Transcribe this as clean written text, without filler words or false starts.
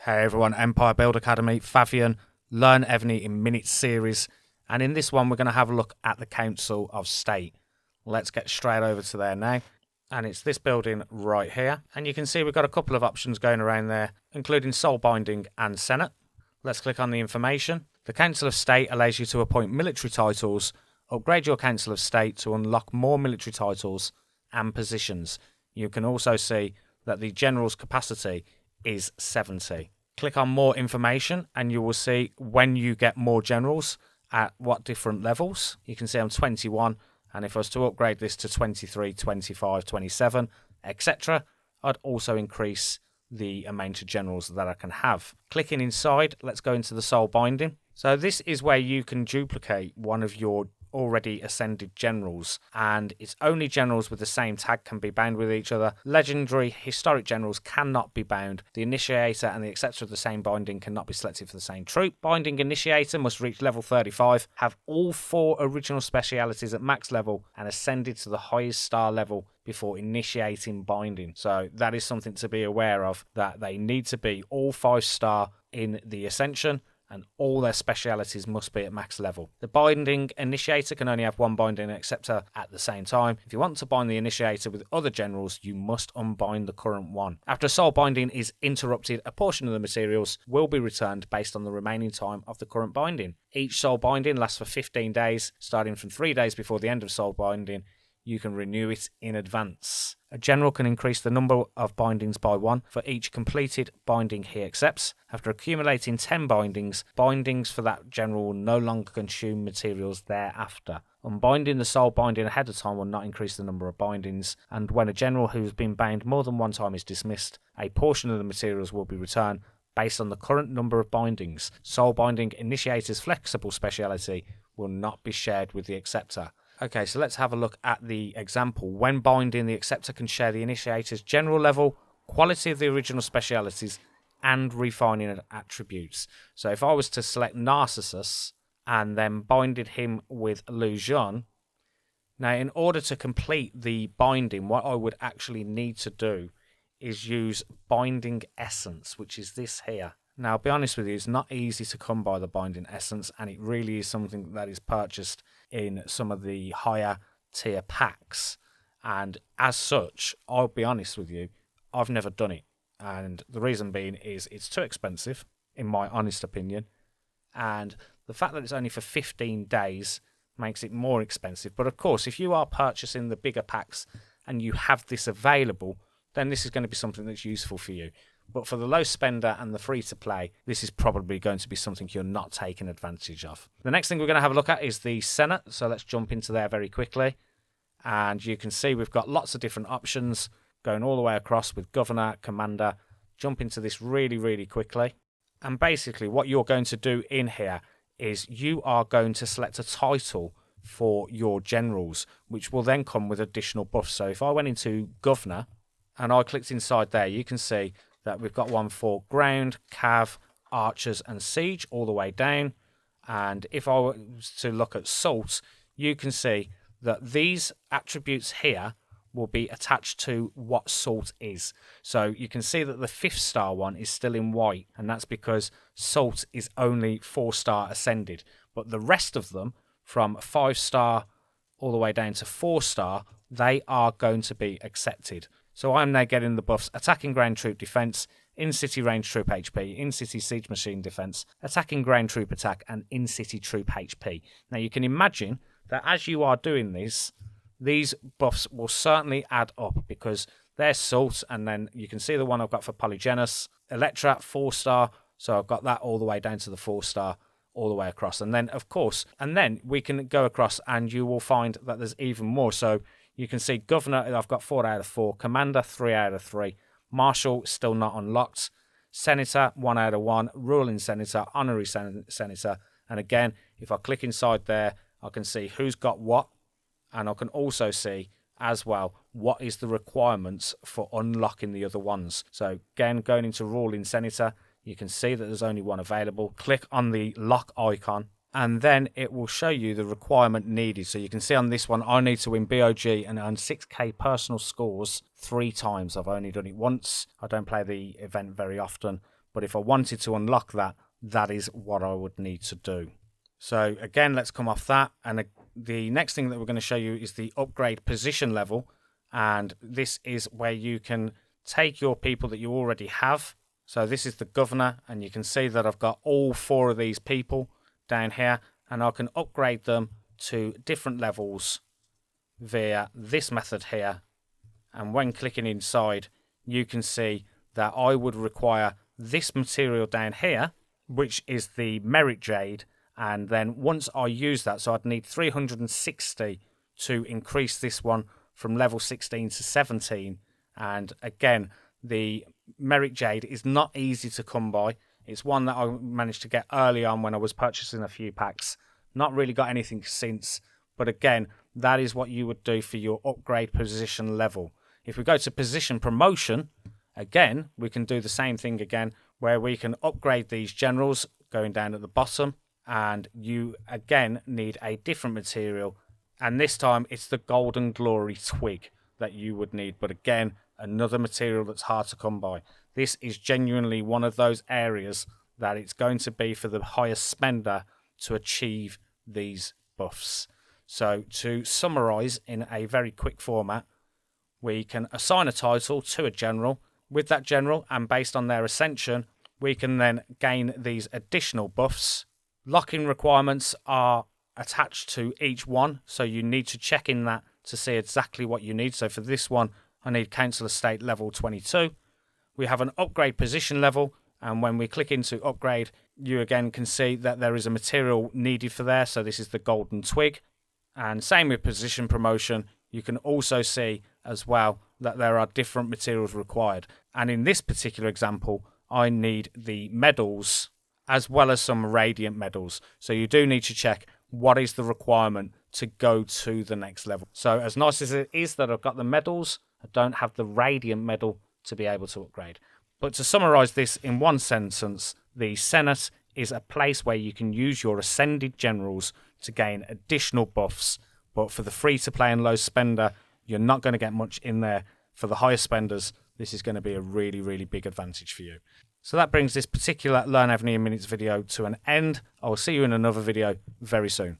Hey everyone, Empire Build Academy, Fabian, Learn Evony in Minutes series. And in this one, we're going to have a look at the Council of State. Let's get straight over to there now. And it's this building right here. And you can see we've got a couple of options going around there, including Soul Binding and Senate. Let's click on the information. The Council of State allows you to appoint military titles, upgrade your Council of State to unlock more military titles and positions. You can also see that the General's capacity is 70. Click on more information and you will see when you get more generals at what different levels. You can see I'm 21, and if I was to upgrade this to 23, 25, 27, etc., I'd also increase the amount of generals that I can have. Clicking inside, let's go into the Soul Binding. So this is where you can duplicate one of your already ascended generals, and it's only generals with the same tag can be bound with each other. Legendary historic generals cannot be bound. The initiator and the acceptor of the same binding cannot be selected for the same troop. Binding initiator must reach level 35, have all 4 original specialities at max level, and ascended to the highest star level before initiating binding. So that is something to be aware of, that they need to be all 5-star in the ascension, and all their specialities must be at max level. The binding initiator can only have one binding acceptor at the same time. If you want to bind the initiator with other generals, you must unbind the current one. After a soul binding is interrupted, a portion of the materials will be returned based on the remaining time of the current binding. Each soul binding lasts for 15 days, starting from 3 days before the end of soul binding. You can renew it in advance. A general can increase the number of bindings by 1 for each completed binding he accepts. After accumulating 10 bindings, bindings for that general will no longer consume materials thereafter. Unbinding the soul binding ahead of time will not increase the number of bindings, and when a general who has been bound more than one time is dismissed, a portion of the materials will be returned based on the current number of bindings. Soul binding initiator's flexible speciality will not be shared with the acceptor. Okay, so let's have a look at the example. When binding, the acceptor can share the initiator's general level, quality of the original specialities, and refining attributes. So if I was to select Narcissus and then binded him with Lujan, now in order to complete the binding, what I would actually need to do is use Binding Essence, which is this here. Now, I'll be honest with you, it's not easy to come by the Binding Essence, and it really is something that is purchased in some of the higher tier packs. And as such, I'll be honest with you, I've never done it. And the reason being is it's too expensive, in my honest opinion. And the fact that it's only for 15 days makes it more expensive. But of course, if you are purchasing the bigger packs and you have this available, then this is going to be something that's useful for you. But for the low spender and the free to play, this is probably going to be something you're not taking advantage of. The next thing we're going to have a look at is the Senate. So let's jump into there very quickly. And you can see we've got lots of different options going all the way across with Governor, Commander. Jump into this really, really quickly. And basically what you're going to do in here is you are going to select a title for your generals, which will then come with additional buffs. So if I went into Governor and I clicked inside there, you can see that we've got one for ground, cav, archers and siege all the way down. And if I was to look at salt, you can see that these attributes here will be attached to what salt is. So you can see that the 5th star one is still in white, and that's because salt is only 4-star ascended. But the rest of them, from 5-star all the way down to 4-star, they are going to be accepted. So I'm now getting the buffs attacking ground troop defense, in-city range troop HP, in-city siege machine defense, attacking ground troop attack, and in-city troop HP. Now you can imagine that as you are doing this, these buffs will certainly add up because they're salt, and then you can see the one I've got for Polygenus, Electra, 4-star, so I've got that all the way down to the 4-star, all the way across. And then, of course, and then we can go across and you will find that there's even more. So you can see Governor, I've got 4 out of 4. Commander, 3 out of 3. Marshal, still not unlocked. Senator, 1 out of 1. Ruling Senator, Honorary Senator. And again, if I click inside there, I can see who's got what. And I can also see as well what is the requirements for unlocking the other ones. So again, going into Ruling Senator, you can see that there's only one available. Click on the lock icon, and then it will show you the requirement needed. So you can see on this one, I need to win BOG and earn 6k personal scores 3 times. I've only done it once. I don't play the event very often, but if I wanted to unlock that, that is what I would need to do. So again, let's come off that, and the next thing that we're going to show you is the upgrade position level, and this is where you can take your people that you already have. So this is the governor, and you can see that I've got all 4 of these people down here, and I can upgrade them to different levels via this method here. And when clicking inside, you can see that I would require this material down here, which is the merit jade. And then once I use that, so I'd need 360 to increase this one from level 16 to 17. And again, the merit jade is not easy to come by. It's one that I managed to get early on when I was purchasing a few packs. Not really got anything since. But again, that is what you would do for your upgrade position level. If we go to position promotion, again, we can do the same thing again, where we can upgrade these generals going down at the bottom. And you, again, need a different material. And this time, it's the Golden Glory Twig that you would need. But again, another material that's hard to come by. This is genuinely one of those areas that it's going to be for the highest spender to achieve these buffs. So to summarize in a very quick format, we can assign a title to a general. With that general, and based on their ascension, we can then gain these additional buffs. Lock-in requirements are attached to each one, so you need to check in that to see exactly what you need. So for this one, I need Council Estate level 22. We have an upgrade position level, and when we click into upgrade, you again can see that there is a material needed for there. So this is the Golden Twig. And same with position promotion, you can also see as well that there are different materials required. And in this particular example, I need the medals as well as some radiant medals. So you do need to check what is the requirement to go to the next level. So as nice as it is that I've got the medals, I don't have the radiant medal to be able to upgrade. But to summarize this in one sentence, the Senate is a place where you can use your ascended generals to gain additional buffs. But for the free-to-play and low spender, you're not going to get much in there. For the higher spenders, this is going to be a really, really big advantage for you. So that brings this particular Learn Evony in Minutes video to an end. I will see you in another video very soon.